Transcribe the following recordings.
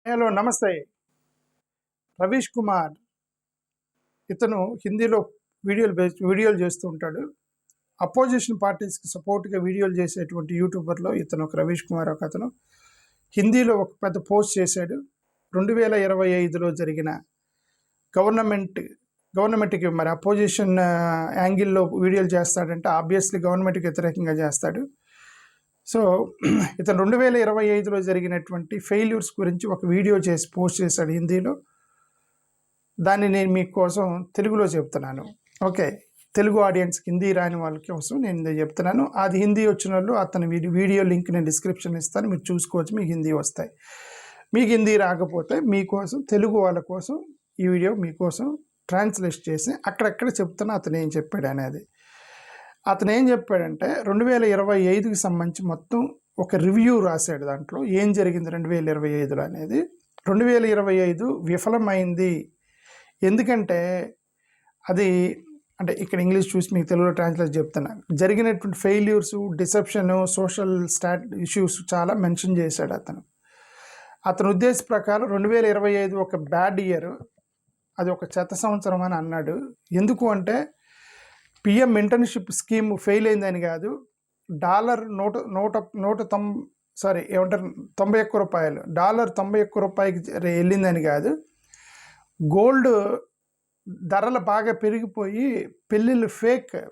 Hello నమస్తే. రవీష్ కుమార్ ఇతను హిందీలో వీడియోలు చేస్తూ ఉంటాడు. అపోజిషన్ పార్టీస్కి సపోర్ట్గా వీడియోలు చేసేటువంటి యూట్యూబర్లో ఇతను ఒక రవీష్ కుమార్ ఒక అతను హిందీలో ఒక పెద్ద పోస్ట్ చేశాడు. 2025లో జరిగిన గవర్నమెంట్కి మరి అపోజిషన్ యాంగిల్లో వీడియోలు చేస్తాడంటే ఆబ్వియస్లీ గవర్నమెంట్కి వ్యతిరేకంగా చేస్తాడు. సో ఇతను 2025లో జరిగినటువంటి ఫెయిల్యూర్స్ గురించి ఒక వీడియో చేసి పోస్ట్ చేశాడు హిందీలో. దాన్ని నేను మీకోసం తెలుగులో చెప్తున్నాను. ఓకే, తెలుగు ఆడియన్స్కి హిందీ రాని వాళ్ళ కోసం నేను చెప్తున్నాను. అది హిందీ వచ్చిన వాళ్ళు అతని వీడియో లింక్ నేను డిస్క్రిప్షన్ ఇస్తాను, మీరు చూసుకోవచ్చు. మీకు హిందీ వస్తాయి. మీకు హిందీ రాకపోతే మీకోసం తెలుగు వాళ్ళ కోసం ఈ వీడియో మీకోసం ట్రాన్స్లేట్ చేసి అక్కడెక్కడ చెప్తున్నా అతను ఏం చెప్పాడు అనేది. అతను ఏం చెప్పాడంటే 2025కి సంబంధించి మొత్తం ఒక రివ్యూ రాశాడు. దాంట్లో ఏం జరిగింది 2025లో అనేది. 2025 విఫలమైంది. ఎందుకంటే అది అంటే ఇక్కడ ఇంగ్లీష్ చూసి మీకు తెలుగులో ట్రాన్స్లేట్ చెప్తున్నాను. జరిగినటువంటి ఫెయిల్యూర్స్, డిసెప్షన్, సోషల్ ఇష్యూస్ చాలా మెన్షన్ చేశాడు అతని ఉద్దేశ ప్రకారం 2025 ఒక బ్యాడ్ ఇయర్, అది ఒక చెత్త సంవత్సరం అని అన్నాడు. ఎందుకు అంటే పిఎం ఇంటర్న్షిప్ స్కీమ్ ఫెయిల్ అయిందని కాదు, $91 వెళ్ళిందని కాదు, గోల్డ్ ధరలు బాగా పెరిగిపోయి పెళ్ళిళ్ళు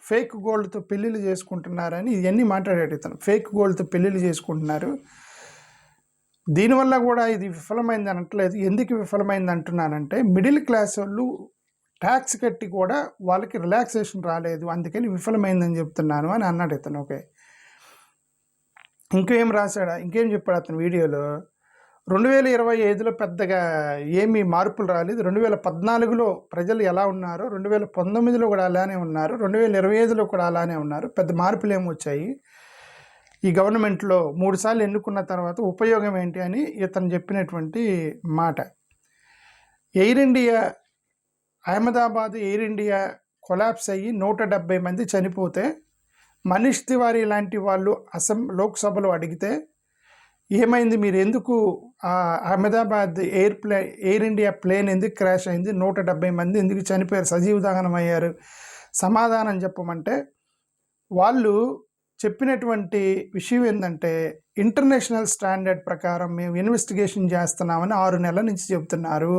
ఫేక్ గోల్డ్తో పెళ్ళిళ్ళు చేసుకుంటున్నారని ఇవన్నీ మాట్లాడాడు ఇతను. ఫేక్ గోల్డ్తో పెళ్ళిళ్ళు చేసుకుంటున్నారు, దీనివల్ల కూడా ఇది విఫలమైంది అనట్లేదు. ఎందుకు విఫలమైంది అంటున్నానంటే మిడిల్ క్లాస్ వాళ్ళు ట్యాక్స్ కట్టి కూడా వాళ్ళకి రిలాక్సేషన్ రాలేదు, అందుకని విఫలమైందని చెప్తున్నాను అని అన్నాడు ఇతను. ఓకే, ఇంకేం చెప్పాడు అతను వీడియోలో. 2025లో పెద్దగా ఏమీ మార్పులు రాలేదు. 2014లో ప్రజలు ఎలా ఉన్నారో 2019లో కూడా అలానే ఉన్నారు, 2025లో కూడా అలానే ఉన్నారు. పెద్ద మార్పులు ఏమొచ్చాయి ఈ గవర్నమెంట్లో 3 సార్లు ఎన్నుకున్న తర్వాత ఉపయోగం ఏంటి అని ఇతను చెప్పినటువంటి మాట. అహ్మదాబాద్ ఎయిర్ ఇండియా కొలాప్స్ అయ్యి 170 మంది చనిపోతే మనీష్ తివారీ లాంటి వాళ్ళు లోక్సభలో అడిగితే ఏమైంది, మీరు ఎందుకు అహ్మదాబాద్ ఎయిర్ ఇండియా ప్లేన్ ఎందుకు క్రాష్ అయింది, 170 మంది ఎందుకు చనిపోయారు, సజీవ దహనం అయ్యారు, సమాధానం చెప్పమంటే వాళ్ళు చెప్పినటువంటి విషయం ఏంటంటే ఇంటర్నేషనల్ స్టాండర్డ్ ప్రకారం మేము ఇన్వెస్టిగేషన్ చేస్తున్నామని 6 నెలల నుంచి చెబుతున్నారు.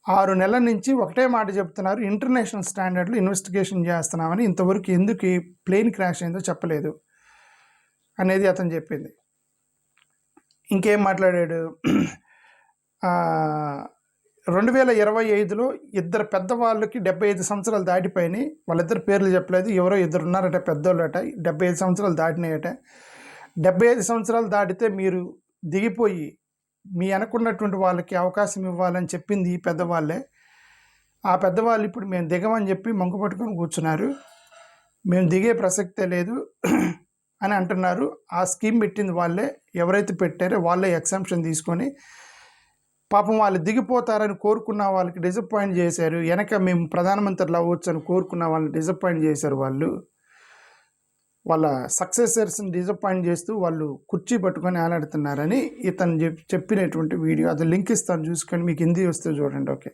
6 నెలల నుంచి ఒకటే మాట చెప్తున్నారు, ఇంటర్నేషనల్ స్టాండర్డ్లో ఇన్వెస్టిగేషన్ చేస్తున్నామని. ఇంతవరకు ఎందుకు ఈ ప్లేన్ క్రాష్ అయిందో చెప్పలేదు అనేది అతను చెప్పింది. ఇంకేం మాట్లాడాడు, 2025లో ఇద్దరు పెద్దవాళ్ళకి 75 సంవత్సరాలు దాటిపోయినాయి. వాళ్ళిద్దరు పేర్లు చెప్పలేదు, ఎవరో ఇద్దరు ఉన్నారట పెద్దోళ్ళట, 75 సంవత్సరాలు దాటినాయట. 75 సంవత్సరాలు దాటితే మీరు దిగిపోయి మీ అనుకున్నటువంటి వాళ్ళకి అవకాశం ఇవ్వాలని చెప్పింది ఈ పెద్దవాళ్ళే. ఆ పెద్దవాళ్ళు ఇప్పుడు మేము దిగమని చెప్పి మంకు పట్టుకొని కూర్చున్నారు, మేము దిగే ప్రసక్తే లేదు అని అంటున్నారు. ఆ స్కీమ్ పెట్టింది వాళ్ళే, ఎవరైతే పెట్టారో వాళ్ళే ఎగ్జామ్షన్ తీసుకొని పాపం వాళ్ళు దిగిపోతారని కోరుకున్న వాళ్ళకి డిసప్పాయింట్ చేశారు. వెనక మేము ప్రధానమంత్రులు అవ్వచ్చు అని కోరుకున్న వాళ్ళని డిసప్పాయింట్ చేశారు. వాళ్ళ సక్సెసర్స్ని డిసప్పాయింట్ చేస్తూ వాళ్ళు కుర్చీ పట్టుకొని ఆలాడుతున్నారని ఇతను చెప్పినటువంటి వీడియో. అది లింక్ ఇస్తాను, చూసుకొని మీకు హిందీ వస్తే చూడండి. ఓకే,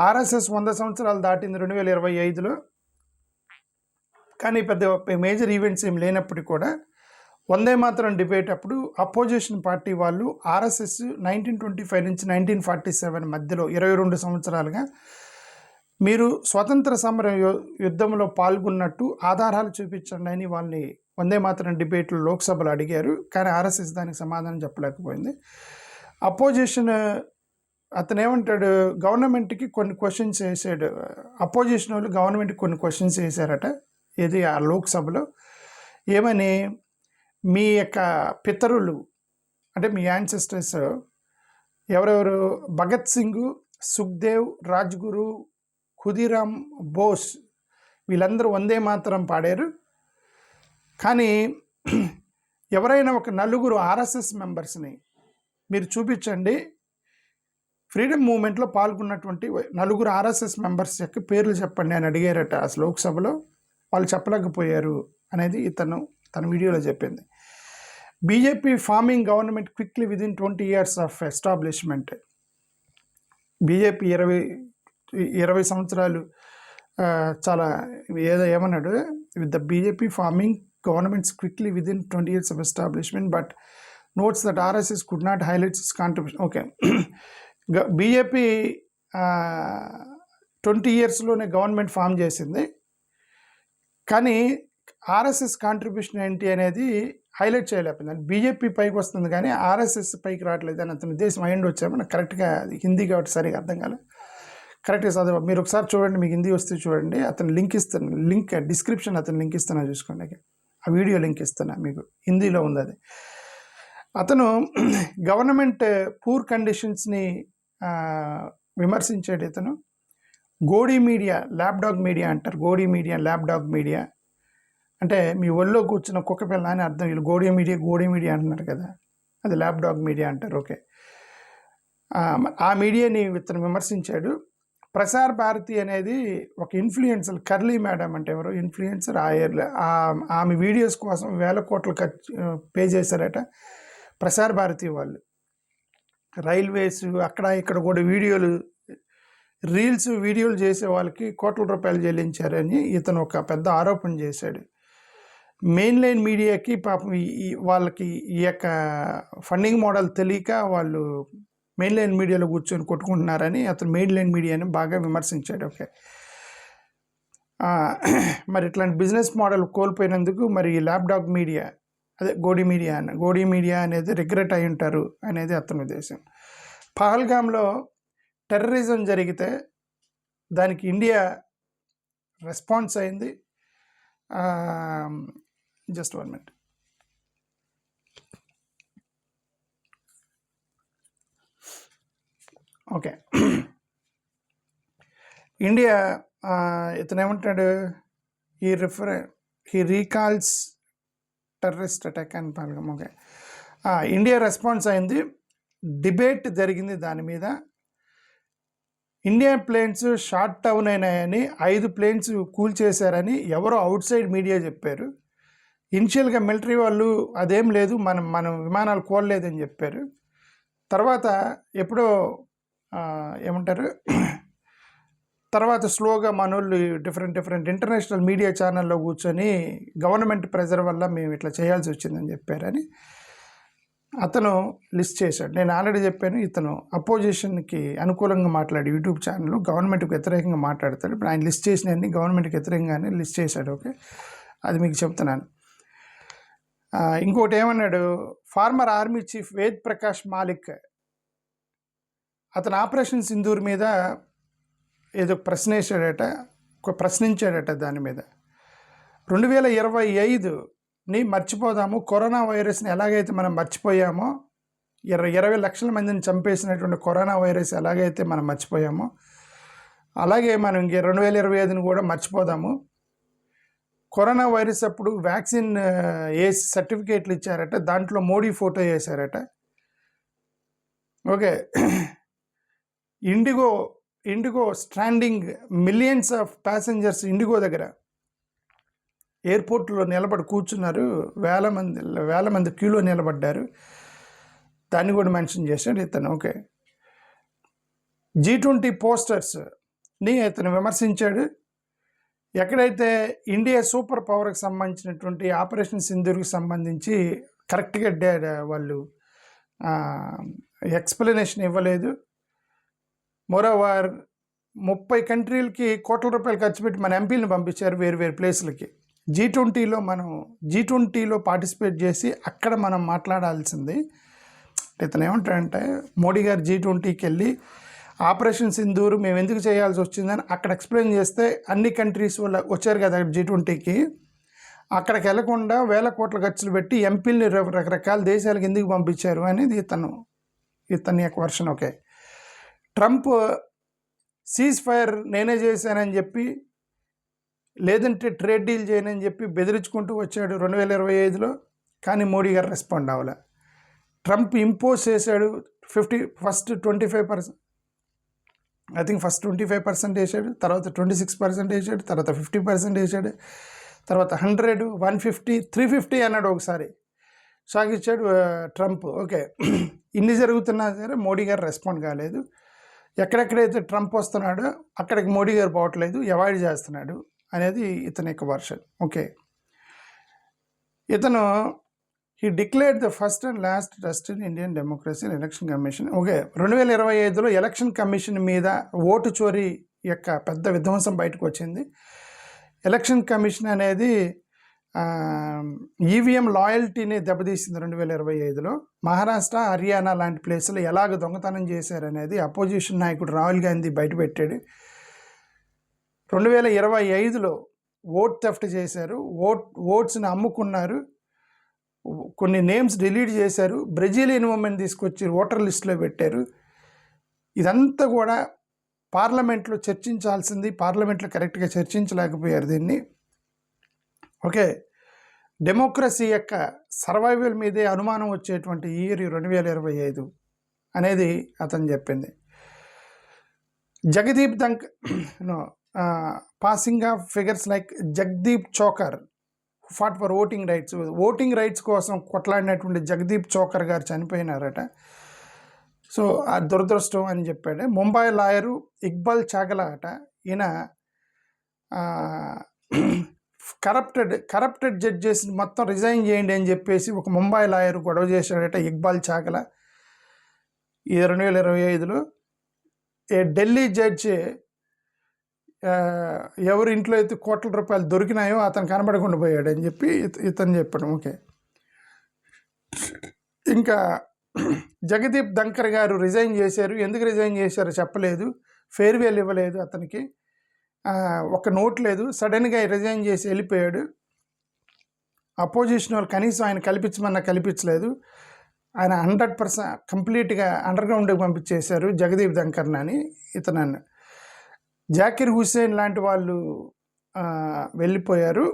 ఆర్ఎస్ఎస్ 100 సంవత్సరాలు దాటింది 2025లో, కానీ పెద్ద మేజర్ ఈవెంట్స్ ఏం లేనప్పటికీ కూడా వందే మాతరం డిబేట్ అప్పుడు అపోజిషన్ పార్టీ వాళ్ళు ఆర్ఎస్ఎస్ 1925 నుంచి 1947 మధ్యలో 22 సంవత్సరాలుగా మీరు స్వతంత్ర సమర యుద్ధంలో పాల్గొన్నట్టు ఆధారాలు చూపించండి అని వాళ్ళని వందే మాతరం డిబేట్లు లోక్సభలో అడిగారు. కానీ ఆర్ఎస్ఎస్ దానికి సమాధానం చెప్పలేకపోయింది. అపోజిషన్ అతను ఏమంటాడు, గవర్నమెంట్కి కొన్ని క్వశ్చన్స్ వేసాడు. అపోజిషన్ వాళ్ళు గవర్నమెంట్కి కొన్ని క్వశ్చన్స్ వేశారట, ఇది ఆ లోక్సభలో. ఏమని, మీ యొక్క పితరులు అంటే మీ యాన్సెస్టర్స్ ఎవరెవరు, భగత్ సింగ్, సుఖ్దేవ్, రాజ్గురు, ఖుదీరామ్ బోస్, వీళ్ళందరూ వందే మాతరం పాడారు. కానీ ఎవరైనా ఒక 4 ఆర్ఎస్ఎస్ మెంబర్స్ని మీరు చూపించండి, ఫ్రీడమ్ మూవ్మెంట్లో పాల్గొన్నటువంటి 4 ఆర్ఎస్ఎస్ మెంబర్స్ యొక్క పేర్లు చెప్పండి అని అడిగారట అసలు లోక్సభలో. వాళ్ళు చెప్పలేకపోయారు అనేది తన వీడియోలో చెప్పింది. BJP forming government quickly within 20 years of establishment. BJP 20 సంవత్సరాలు చాలా ఏమన్నాడు, with the BJP forming governments quickly within 20 years of establishment but notes that RSS could not highlights its contribution. Okay, BJP 20 yearsలోనే గవర్నమెంట్ ఫామ్ చేసింది, కానీ RSS contribution ఏంటి అనేది highlight చేయలేకపోయింది. BJP పైకి వస్తుంది కానీ ఆర్ఎస్ఎస్ పైకి రావట్లేదు అని అతని ఉద్దేశం అయ్యిండి వచ్చాము. నాకు కరెక్ట్గా హిందీ కాబట్టి సరిగా అర్థం కాలేదు. కరెక్ట్గా చదువు మీరు ఒకసారి చూడండి, మీకు హిందీ వస్తే చూడండి. అతను లింక్ ఇస్తాను, లింక్ డిస్క్రిప్షన్ అతను లింక్ ఇస్తాను చూసుకోండి. ఆ వీడియో లింక్ ఇస్తున్నా మీకు, హిందీలో ఉంది అది. అతను గవర్నమెంట్ పూర్ కండిషన్స్ని విమర్శించాడు. ఇతను గోడీ మీడియా, ల్యాప్డాగ్ మీడియా అంటారు. గోడీ మీడియా, ల్యాప్డాగ్ మీడియా అంటే మీ ఒళ్ళో కూర్చున్న కుక్క పిల్ల అని అర్థం. వీళ్ళు గోడీ మీడియా అంటున్నారు కదా, అది ల్యాప్డాగ్ మీడియా అంటారు. ఓకే, ఆ మీడియాని ఇతను విమర్శించాడు. ప్రసార్ భారతి అనేది ఒక ఇన్ఫ్లుయెన్సర్, కర్లీ మేడం అంటే ఎవరు ఇన్ఫ్లుయెన్సర్, ఆమె వీడియోస్ కోసం 1000 కోట్లు పే చేశారట ప్రసార్ భారతి వాళ్ళు. రైల్వేస్ అక్కడ ఇక్కడ కూడా వీడియోలు చేసే వాళ్ళకి కోట్ల రూపాయలు చెల్లించారని ఇతను ఒక పెద్ద ఆరోపణ చేశాడు. మెయిన్ లైన్ మీడియాకి పాపం వాళ్ళకి ఈ యొక్క ఫండింగ్ మోడల్ తెలియక వాళ్ళు మెయిన్ లైన్ మీడియాలో కూర్చొని కొట్టుకుంటున్నారని అతను మెయిన్ లైన్ మీడియాని బాగా విమర్శించాడు. ఓకే, మరి ఇట్లాంటి బిజినెస్ మోడల్ కోల్పోయినందుకు మరి ఈ ల్యాప్డాగ్ మీడియా, అదే గోడీ మీడియా అనేది రిగ్రెట్ అయి ఉంటారు అనేది అతని ఉద్దేశం. పహల్గామ్లో టెర్రరిజం జరిగితే దానికి ఇండియా రెస్పాన్స్ అయింది. Just 1 minute. ఓకే, ఇండియా ఇతను ఏమంటాడు, హీ రీకాల్స్ టెర్రరిస్ట్ అటాక్ అని పహల్గామ్. ఓకే, ఇండియా రెస్పాన్స్ అయింది, డిబేట్ జరిగింది దాని మీద. ఇండియన్ ప్లేన్స్ షాట్ డౌన్ అయినాయని 5 ప్లేన్స్ కూల్చేశారని ఎవరో అవుట్ సైడ్ మీడియా చెప్పారు. ఇనిషియల్గా మిలిటరీ వాళ్ళు అదేం లేదు, మనం విమానాలు కోల్లేదని చెప్పారు. తర్వాత ఎప్పుడో ఏమంటారు, తర్వాత స్లోగా మనోళ్ళు డిఫరెంట్ ఇంటర్నేషనల్ మీడియా ఛానల్లో కూర్చొని గవర్నమెంట్ ప్రెజర్ వల్ల మేము ఇట్లా చేయాల్సి వచ్చిందని చెప్పారని అతను లిస్ట్ చేశాడు. నేను ఆల్రెడీ చెప్పాను, ఇతను అపోజిషన్కి అనుకూలంగా మాట్లాడి యూట్యూబ్ ఛానల్లో గవర్నమెంట్కి వ్యతిరేకంగా మాట్లాడతాడు. ఇప్పుడు ఆయన లిస్ట్ చేసినవన్నీ గవర్నమెంట్కి వ్యతిరేకంగానే లిస్ట్ చేశాడు. ఓకే, అది మీకు చెప్తున్నాను. ఇంకోటి ఏమన్నాడు, former army chief Ved Prakash Malik అతను ఆపరేషన్ సింధూర్ మీద ఏదో ప్రశ్నించాడట. దాని మీద 2025ని మర్చిపోదాము, కరోనా వైరస్ని ఎలాగైతే మనం మర్చిపోయామో, 20 లక్షల మందిని చంపేసినటువంటి కరోనా వైరస్ ఎలాగైతే మనం మర్చిపోయామో అలాగే మనం ఇంక 2025ని కూడా మర్చిపోదాము. కరోనా వైరస్ అప్పుడు వ్యాక్సిన్ వేసి సర్టిఫికేట్లు ఇచ్చారట, దాంట్లో మోడీ ఫోటో వేశారట. Okay, IndiGo stranding, millions of passengers IndiGo దగ్గర ఎయిర్పోర్ట్లో నిలబడి కూర్చున్నారు, వేల మంది క్యూలో నిలబడ్డారు. దాన్ని కూడా మెన్షన్ చేశాడు ఇతను. ఓకే, G20 పోస్టర్స్ని ఇతను విమర్శించాడు. ఎక్కడైతే ఇండియా సూపర్ పవర్కి సంబంధించినటువంటి ఆపరేషన్ సింధూర్కి సంబంధించి కరెక్ట్గా వాళ్ళు ఎక్స్ప్లెనేషన్ ఇవ్వలేదు. మోరోవర్ 30 కంట్రీలకి కోట్ల రూపాయలు ఖర్చు పెట్టి మన ఎంపీలను పంపించారు వేరు ప్లేసులకి. G20లో పార్టిసిపేట్ చేసి అక్కడ మనం మాట్లాడాల్సింది. ఇతను ఏమంటాడంటే, మోడీ గారు G20కి వెళ్ళి ఆపరేషన్ సింధూర్ మేము ఎందుకు చేయాల్సి వచ్చిందని అక్కడ ఎక్స్ప్లెయిన్ చేస్తే అన్ని కంట్రీస్ వాళ్ళు వచ్చారు కదా G20కి, అక్కడికి వెళ్లకుండా 1000 కోట్ల ఖర్చులు పెట్టి ఎంపీలని రకరకాల దేశాలకు ఎందుకు పంపించారు అనేది ఇతని యొక్క version. Okay, Trump cease fire నేనే చేశానని చెప్పి, లేదంటే ట్రేడ్ డీల్ చేయనని చెప్పి బెదిరించుకుంటూ వచ్చాడు 2025లో. కానీ మోడీ గారు రెస్పాండ్ అవ్వలే. ట్రంప్ ఇంపోజ్ చేశాడు ఫస్ట్ 25%, ఐ థింక్ ఫస్ట్ 25% వేసాడు, తర్వాత 26% వేసాడు, తర్వాత 50% వేసాడు, తర్వాత 100, 150, 350 అన్నాడు ఒకసారి. సాగించాడు ట్రంప్. ఓకే, ఇన్ని జరుగుతున్నా సరే మోడీ గారు రెస్పాండ్ కాలేదు. ఎక్కడెక్కడైతే ట్రంప్ వస్తున్నాడో అక్కడికి మోడీ గారు పోవట్లేదు, అవాయిడ్ చేస్తున్నాడు అనేది ఇతని యొక్క వర్షన్. ఓకే, ఇతను he declared the first and last trust in Indian democracy election commission. Okay, 2025లో ఎలక్షన్ కమిషన్ మీద ఓటు చోరీ యొక్క పెద్ద విధ్వంసం బయటకు వచ్చింది. ఎలక్షన్ కమిషన్ అనేది ఈవీఎం లాయల్టీని దెబ్బతీసింది 2025లో. మహారాష్ట్ర, హర్యానా లాంటి ప్లేసులు ఎలాగ దొంగతనం చేశారనేది అపోజిషన్ నాయకుడు రాహుల్ గాంధీ బయటపెట్టాడు. 2025లో ఓట్ థెఫ్ట్ చేశారు, ఓట్స్ని అమ్ముకున్నారు, కొన్ని నేమ్స్ డిలీట్ చేశారు, బ్రెజిలియన్ ఉమెన్ తీసుకొచ్చి ఓటర్ లిస్టులో పెట్టారు. ఇదంతా కూడా పార్లమెంట్లో చర్చించాల్సింది, పార్లమెంట్లో కరెక్ట్గా చర్చించలేకపోయారు దీన్ని. ఓకే, డెమోక్రసీ యొక్క సర్వైవల్ మీదే అనుమానం వచ్చేటువంటి ఇయర్ 2025 అనేది అతను చెప్పింది. Jagdeep passing of figures like Jagdeep choker fought for voting rights కోసం కొట్లాడినటువంటి జగదీప్ చోకర్ గారు చనిపోయినారట. సో ఆ దురదృష్టం అని చెప్పాడు. ముంబై లాయరు ఇక్బాల్ చాగలా అట, ఈయన కరప్టెడ్ జడ్జెస్ మొత్తం రిజైన్ చేయండి అని చెప్పేసి ఒక ముంబై లాయర్ గొడవ చేశాడట, ఇక్బాల్ చాగలా. ఈ 2025లో ఢిల్లీ జడ్జి ఎవరి ఇంట్లో అయితే కోట్ల రూపాయలు దొరికినాయో అతను కనబడకుండా పోయాడు అని చెప్పి ఇతను చెప్పడం. ఓకే, ఇంకా జగదీప్ ధంకర్ గారు రిజైన్ చేశారు. ఎందుకు రిజైన్ చేశారో చెప్పలేదు, ఫేర్వెల్ ఇవ్వలేదు అతనికి, ఒక నోట్ లేదు, సడన్గా రిజైన్ చేసి వెళ్ళిపోయాడు. అపోజిషన్ వాళ్ళు కనీసం ఆయన కల్పించమన్నా కల్పించలేదు. ఆయన 100% కంప్లీట్గా అండర్గ్రౌండ్కి పంపించేశారు జగదీప్ ధంకర్ని అని ఇతనన్ను. జాకిర్ హుస్సేన్ లాంటి వాళ్ళు వెళ్ళిపోయారు.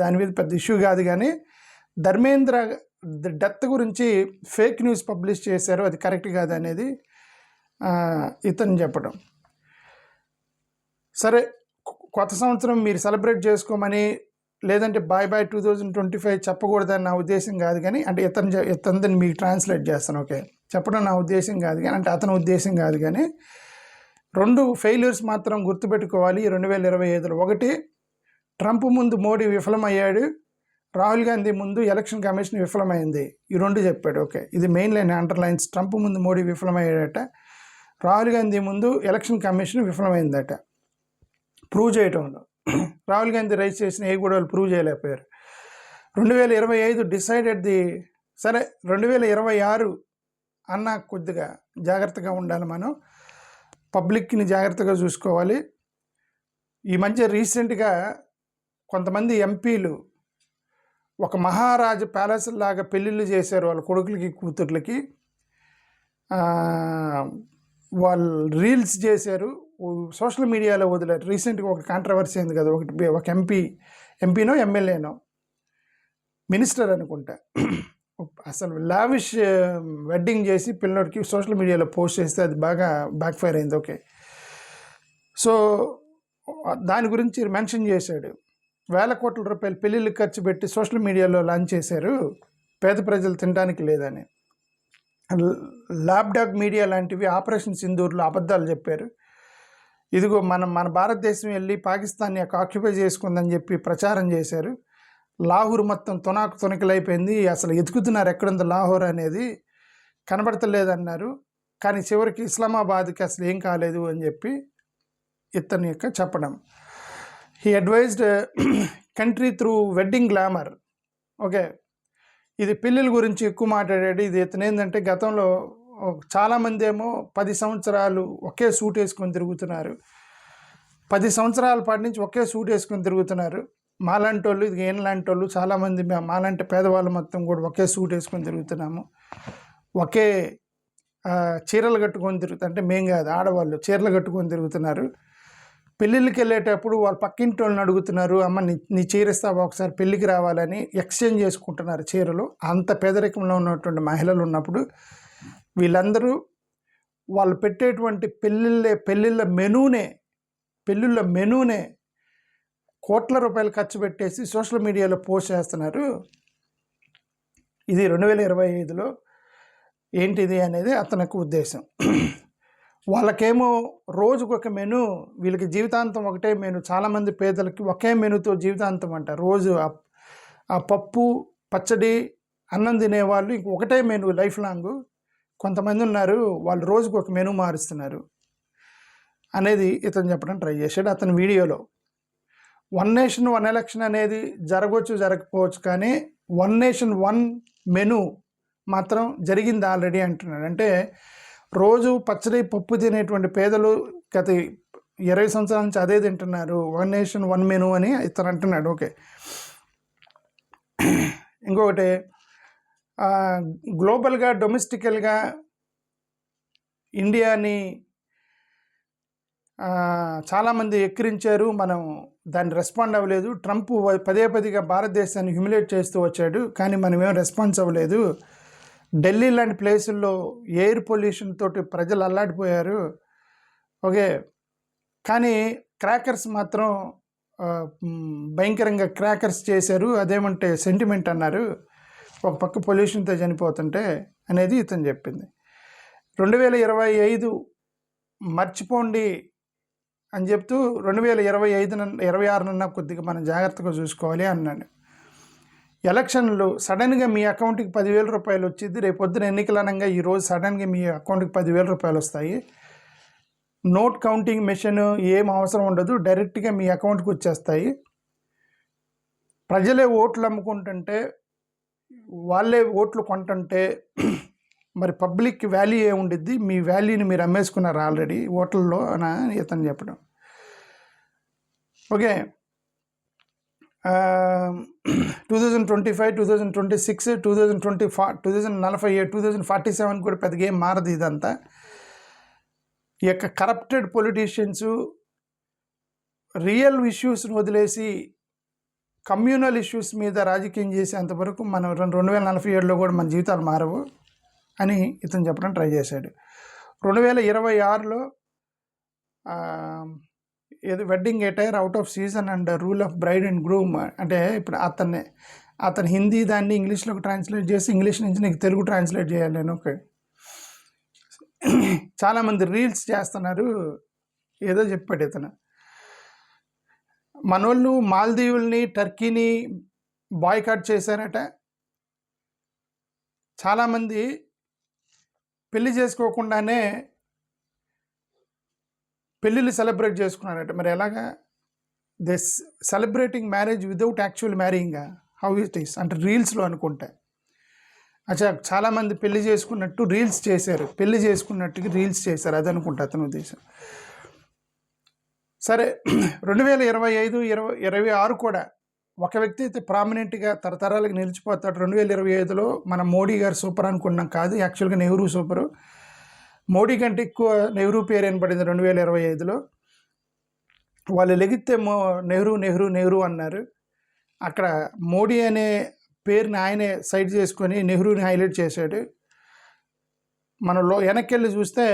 దాని మీద పెద్ద ఇష్యూ కాదు, కానీ ధర్మేంద్ర డెత్ గురించి ఫేక్ న్యూస్ పబ్లిష్ చేశారు, అది కరెక్ట్ కాదు అనేది ఇతను చెప్పడం. సరే, కొత్త సంవత్సరం మీరు సెలబ్రేట్ చేసుకోమని లేదంటే బాయ్ 2025 చెప్పకూడదని నా ఉద్దేశం కాదు, కానీ అంటే ఇతనిని మీకు ట్రాన్స్లేట్ చేస్తాను. ఓకే, చెప్పడం నా ఉద్దేశం కాదు, కానీ అంటే అతని ఉద్దేశం కాదు, కానీ 2 ఫెయిల్యూర్స్ మాత్రం గుర్తుపెట్టుకోవాలి 2025లో. ఒకటి, ట్రంప్ ముందు మోడీ విఫలమయ్యాడు, రాహుల్ గాంధీ ముందు ఎలక్షన్ కమిషన్ విఫలమైంది. ఈ 2 చెప్పాడు. ఓకే, ఇది మెయిన్ లైన్ అండర్లైన్స్. ట్రంప్ ముందు మోడీ విఫలమయ్యాడట, రాహుల్ గాంధీ ముందు ఎలక్షన్ కమిషన్ విఫలమైందట ప్రూవ్ చేయటంలో. రాహుల్ గాంధీ రైజ్ చేసిన ఏ కూడా వాళ్ళు ప్రూవ్ చేయలేకపోయారు. 2025 డిసైడెడ్ ది. సరే, 2026 అన్న కొద్దిగా జాగ్రత్తగా ఉండాలి, మనం పబ్లిక్ని జాగ్రత్తగా చూసుకోవాలి. ఈ మధ్య రీసెంట్గా కొంతమంది ఎంపీలు ఒక మహారాజు ప్యాలెస్ లాగా పెళ్ళిళ్ళు చేశారు వాళ్ళ కొడుకులకి, కూతుర్లకి. వాళ్ళు రీల్స్ చేశారు, సోషల్ మీడియాలో వదిలేరు. రీసెంట్గా ఒక కాంట్రవర్సీ అయింది కదా, ఒక ఎంపీనో ఎమ్మెల్యేనో మినిస్టర్ అనుకుంటా, అసలు లావిష్ వెడ్డింగ్ చేసి పిల్లడికి సోషల్ మీడియాలో పోస్ట్ చేస్తే అది బాగా బ్యాక్ఫైర్ అయింది. ఓకే, సో దాని గురించి మెన్షన్ చేశాడు. వేల కోట్ల రూపాయలు పెళ్ళిళ్ళు ఖర్చు పెట్టి సోషల్ మీడియాలో లాంచ్ చేశారు, పేద ప్రజలు తినడానికి లేదని. ల్యాప్డాగ్ మీడియా లాంటివి ఆపరేషన్ సింధూర్లో అబద్ధాలు చెప్పారు. ఇదిగో మన భారతదేశం వెళ్ళి పాకిస్తాన్ని ఆక్యుపై చేసుకుందని చెప్పి ప్రచారం చేశారు. లాహోర్ మొత్తం తొనకలైపోయింది, అసలు ఎతుకుతున్నారు ఎక్కడుంది లాహోర్ అనేది, కనబడతలేదన్నారు. కానీ చివరికి ఇస్లామాబాద్కి అసలు ఏం కాలేదు అని చెప్పి ఇతని యొక్క చెప్పడం. He advised country through wedding glamour. Okay, ఇది పెళ్ళిళ్ళ గురించి ఎక్కువ మాట్లాడాడు. ఇది ఇతను ఏంటంటే గతంలో చాలామంది ఏమో 10 సంవత్సరాలు ఒకే సూట్ వేసుకొని తిరుగుతున్నారు, 10 సంవత్సరాల పాటు నుంచి ఒకే సూట్ వేసుకొని తిరుగుతున్నారు. మాలాంటి వాళ్ళు, ఇది ఏం లాంటి వాళ్ళు చాలామంది, మాలాంటి పేదవాళ్ళు మొత్తం కూడా ఒకే సూట్ వేసుకొని తిరుగుతున్నాము, ఒకే చీరలు కట్టుకొని తిరుగుతారు. అంటే మేం కాదు, ఆడవాళ్ళు చీరలు కట్టుకొని తిరుగుతున్నారు. పెళ్ళిళ్ళకి వెళ్ళేటప్పుడు వాళ్ళు పక్కింటి వాళ్ళని అడుగుతున్నారు, అమ్మ నీ చీర ఇస్తావా ఒకసారి పెళ్ళికి రావాలని, ఎక్స్చేంజ్ చేసుకుంటున్నారు చీరలు. అంత పేదరికంలో ఉన్నటువంటి మహిళలు ఉన్నప్పుడు వీళ్ళందరూ వాళ్ళు పెట్టేటువంటి పెళ్ళిళ్ళ మెనూనే కోట్ల రూపాయలు ఖర్చు పెట్టేసి సోషల్ మీడియాలో పోస్ట్ చేస్తున్నారు. ఇది 2025లో ఏంటిది అనేది అతనికి ఉద్దేశం. వాళ్ళకేమో రోజుకొక మెను, వీళ్ళకి జీవితాంతం ఒకటే మెను. చాలామంది పేదలకి ఒకే మెనుతో జీవితాంతం అంట. రోజు ఆ పప్పు, పచ్చడి, అన్నం తినేవాళ్ళు ఇంక ఒకటే మెను లైఫ్ లాంగ్. కొంతమంది ఉన్నారు వాళ్ళు రోజుకు ఒక మెను మారుస్తున్నారు అనేది ఇతను చెప్పడం ట్రై చేశాడు అతని వీడియోలో. 1 నేషన్ 1 ఎలక్షన్ అనేది జరగవచ్చు, జరగకపోవచ్చు, కానీ 1 నేషన్ 1 మెను మాత్రం జరిగింది ఆల్రెడీ అంటున్నాడు. అంటే రోజు పచ్చడి, పప్పు తినేటువంటి పేదలు గత 20 సంవత్సరాల నుంచి అదే తింటున్నారు. 1 నేషన్ 1 మెను అని ఇతను అంటున్నాడు. ఓకే. ఇంకొకటి గ్లోబల్గా, డొమెస్టికల్గా ఇండియాని చాలామంది ఎక్కిరించారు, మనం దాన్ని రెస్పాండ్ అవ్వలేదు. ట్రంప్ పదేగా భారతదేశాన్ని హ్యూమిలేట్ చేస్తూ వచ్చాడు, కానీ మనం ఏం రెస్పాన్స్ అవ్వలేదు. ఢిల్లీ లాంటి ప్లేసుల్లో ఎయిర్ పొల్యూషన్ తోటి ప్రజలు అల్లాడిపోయారు. ఓకే. కానీ క్రాకర్స్ మాత్రం భయంకరంగా క్రాకర్స్ చేశారు. అదేమంటే సెంటిమెంట్ అన్నారు, ఒక పక్క పొల్యూషన్తో చనిపోతుంటే అనేది ఇతను చెప్పింది. 2025 మర్చిపోండి అని చెప్తూ 2026 కొద్దిగా మనం జాగ్రత్తగా చూసుకోవాలి అన్నాడు. ఎలక్షన్లు సడన్గా మీ అకౌంట్కి 10,000 రూపాయలు వచ్చింది. రేపు పొద్దున ఎన్నికలు అనగా ఈరోజు సడన్గా మీ అకౌంట్కి 10,000 రూపాయలు వస్తాయి. నోట్ కౌంటింగ్ మెషిన్ ఏం అవసరం ఉండదు, డైరెక్ట్గా మీ అకౌంట్కి వచ్చేస్తాయి. ప్రజలే ఓట్లు అమ్ముకుంటుంటే, వాళ్ళే ఓట్లు కొంటుంటే మరి పబ్లిక్ వాల్యూ ఏముండిద్ది? మీ వాల్యూని మీరు అమ్మేసుకున్నారు ఆల్రెడీ ఓట్లలో అని ఇతను చెప్పడం. ఓకే. 2025, 2026, 2047, 2047 కూడా పెద్దగా ఏం మారదు ఇదంతా. ఈ యొక్క కరప్టెడ్ పొలిటీషియన్స్ రియల్ ఇష్యూస్ని వదిలేసి కమ్యూనల్ ఇష్యూస్ మీద రాజకీయం చేసేంతవరకు మనం 2047లో కూడా మన జీవితాలు మారవు అని ఇతను చెప్పడం ట్రై చేశాడు. 2026లో ఏదో wedding attire out of season and rule of bride and groom అంటే ఇప్పుడు అతను హిందీ దాన్ని ఇంగ్లీష్లోకి ట్రాన్స్లేట్ చేసి ఇంగ్లీష్ నుంచి నీకు తెలుగు ట్రాన్స్లేట్ చేయాలి నేను. ఓకే. చాలామంది రీల్స్ చేస్తున్నారు, ఏదో చెప్పాడు ఇతను. మనోళ్ళు మాల్దీవుల్ని, టర్కీని బాయ్కాట్ చేశారట. చాలామంది పెళ్లి చేసుకోకుండానే పెళ్ళిళ్ళు సెలబ్రేట్ చేసుకున్నారట. మరి ఎలాగా? This celebrating marriage without actual marrying, how it is అంటే రీల్స్లో అనుకుంటా. అచ్చా, చాలామంది పెళ్లి చేసుకున్నట్టు రీల్స్ చేశారు, పెళ్లి చేసుకున్నట్టుగా రీల్స్ చేశారు, అది అనుకుంటా అతని ఉద్దేశం. సరే, 2025, 2026 కూడా ఒక వ్యక్తి అయితే ప్రామినెంట్గా తరతరాలకు నిలిచిపోతాడు. 2025లో మన మోడీ గారు సూపర్ అనుకున్నాం, కాదు, యాక్చువల్గా నెహ్రూ సూపరు. మోడీ కంటే ఎక్కువ నెహ్రూ పేరు ఏర్పడింది 2025లో. వాళ్ళు లెగితే నెహ్రూ నెహ్రూ నెహ్రూ అన్నారు. అక్కడ మోడీ అనే పేరుని ఆయనే సైడ్ చేసుకొని నెహ్రూని హైలైట్ చేశాడు. మనలో వెనక్కి చూస్తే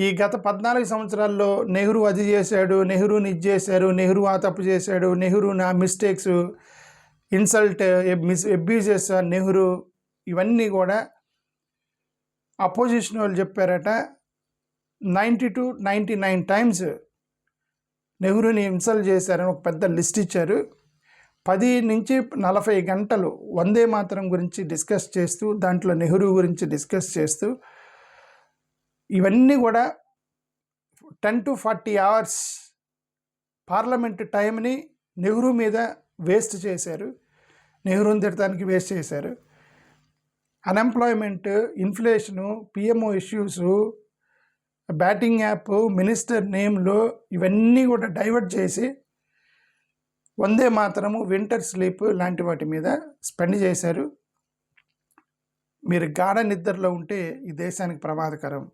ఈ గత 14 సంవత్సరాల్లో నెహ్రూ అది చేశాడు, నెహ్రూని ఇది చేశారు, నెహ్రూ ఆ తప్పు చేశాడు, నెహ్రూ నా మిస్టేక్స్, ఇన్సల్ట్, అబ్యూజెస్ నెహ్రూ, ఇవన్నీ కూడా అపోజిషన్ వాళ్ళు చెప్పారట. 90 to 99 టైమ్స్ నెహ్రూని ఇన్సల్ట్ చేశారని ఒక పెద్ద లిస్ట్ ఇచ్చారు. 10 నుంచి 40 గంటలు వందే మాతరం గురించి డిస్కస్ చేస్తూ, దాంట్లో నెహ్రూ గురించి డిస్కస్ చేస్తూ, ఇవన్నీ కూడా 10 to 40 అవర్స్ పార్లమెంట్ టైంని నెహ్రూ మీద వేస్ట్ చేశారు, నెహ్రూని తిట్టడానికి వేస్ట్ చేశారు. Unemployment, inflation, PMO issues, betting app, minister నేమ్లు, ఇవన్నీ కూడా డైవర్ట్ చేసి వందే మాతరము, వింటర్ స్లీప్ లాంటి వాటి మీద స్పెండ్ చేశారు. మీరు గాఢ నిద్రలో ఉంటే ఈ దేశానికి ప్రమాదకరం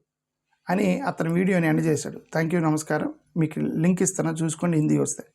అని అతని వీడియోని ఎండ్ చేశాడు. థ్యాంక్ యూ, నమస్కారం. మీకు లింక్ ఇస్తాను, చూసుకోండి, హిందీ వస్తాయి.